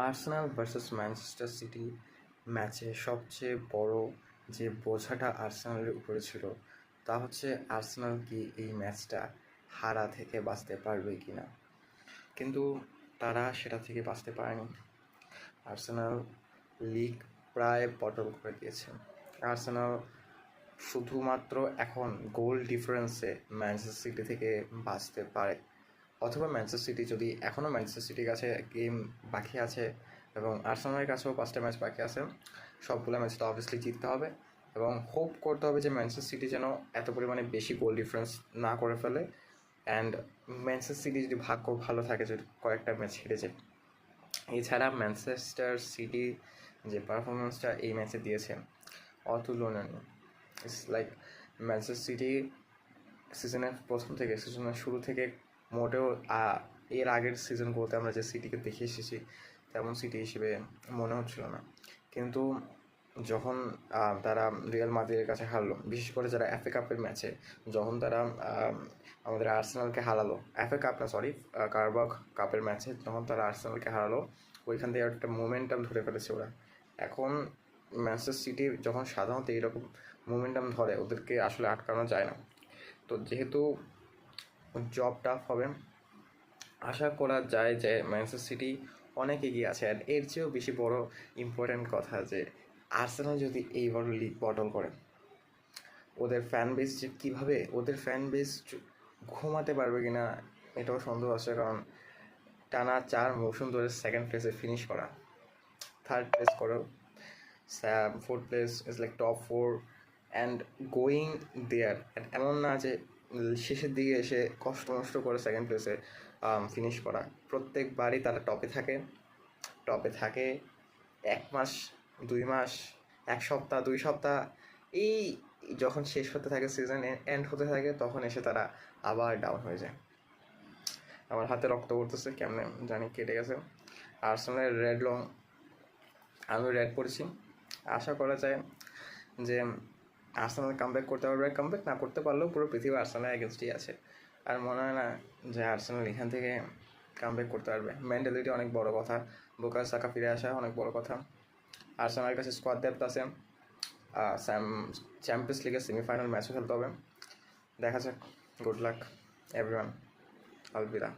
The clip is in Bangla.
আর্সেনাল ভার্সেস ম্যানচেস্টার সিটি ম্যাচে সবচেয়ে বড় যে বোঝাটা আর্সেনালের উপরে ছিল তা হচ্ছে আর্সেনাল কি এই ম্যাচটা হারা থেকে বাঁচতে পারবে কি না। কিন্তু তারা সেটা থেকে বাঁচতে পারেনি। আর্সেনাল লিগ প্রায় পটল করে দিয়েছে। আর্সেনাল শুধুমাত্র এখন গোল ডিফারেন্সে ম্যানচেস্টার সিটি থেকে বাঁচতে পারে, অথবা ম্যানচেস্টার সিটি যদি এখনও ম্যানচেস্টার সিটির কাছে গেম বাকি আছে এবং আর্সেনালের কাছেও 5টা ম্যাচ বাকি আছে, সবগুলো ম্যাচ তো অবভিয়াসলি জিততে হবে এবং হোপ করতে হবে যে ম্যানচেস্টার সিটি যেন এত পরিমাণে বেশি গোল ডিফারেন্স না করে ফেলে। অ্যান্ড ম্যানচেস্টার সিটি যদি ভাগ্য ভালো থাকে যদি কয়েকটা ম্যাচ হেরে যায়। এছাড়া ম্যানচেস্টার সিটি যে পারফরমেন্সটা এই ম্যাচে দিয়েছে অতুলনীয়। ইটস লাইক ম্যানচেস্টার সিটি সিজনের প্রথম থেকে, সিজনের শুরু থেকে মোটেও এর আগের সিজনগুলোতে আমরা যে সিটিকে দেখে এসেছি তেমন সিটি হিসেবে মনে হচ্ছিল না। কিন্তু যখন তারা রিয়াল মাদ্রিদের কাছে হারলো, বিশেষ করে যারা এফএ কাপের ম্যাচে যখন তারা আমাদের আর্সেনালকে হারালো, এফএ কাপ না সরি কারবাও কাপের ম্যাচে যখন তারা আর্সেনালকে হারালো, ওইখান থেকে একটা মোমেন্টাম ধরে ফেলেছে ওরা। এখন ম্যানচেস্টার সিটি যখন সাধারণত এইরকম মোমেন্টাম ধরে ওদেরকে আসলে আটকানো যায় না। তো যেহেতু জব টাফ হবে, আশা করা যায় যে ম্যানচেস্টার সিটি অনেক এগিয়ে আছে। আর এর চেয়েও বেশি বড় ইম্পর্ট্যান্ট কথা যে আর্সেনাল যদি এইবার লিগ বটল করে, ওদের ফ্যান বেস যে কীভাবে, ওদের ফ্যান বেস ঘুমাতে পারবে কি না এটাও সন্দেহ আছে। কারণ টানা 4 মৌসুম ধরে সেকেন্ড প্লেসে ফিনিশ করা, থার্ড প্লেস করো, fourth place is like top 4 and going there. এমন না যে শেষের দিকে এসে কষ্ট নষ্ট করে সেকেন্ড প্লেসে ফিনিশ করা। প্রত্যেকবারই তারা টপে থাকে 1 মাস 2 মাস 1 সপ্তাহ 2 সপ্তাহ, এই যখন শেষ হতে থাকে, সিজন এন্ড হতে থাকে, তখন এসে তারা আবার ডাউন হয়ে যায়। আমার হাতে রক্ত পড়তেছে, কেমনে জানি কেটে গেছে। আর্সেনালের রেড লং আমি রেড পড়েছি। আশা করা যায় যে আর্সেনাল কামব্যাক করতে পারবে। কামব্যাক না করতে পারলেও পুরো পৃথিবী আর্সেনাল এগেনস্টই আছে। আর মনে হয় না যে আর্সেনাল এখান থেকে কামব্যাক করতে পারবে। মেন্টালিটি অনেক বড় কথা, বুকায়ো সাকা ফিরে আসা অনেক বড় কথা। আর্সেনালের কাছে স্কোয়াড ডেপথ আছে, চ্যাম্পিয়ন্স লিগের সেমিফাইনাল ম্যাচও খেলতে হবে। দেখা যাক। Good luck everyone. আলবিদা।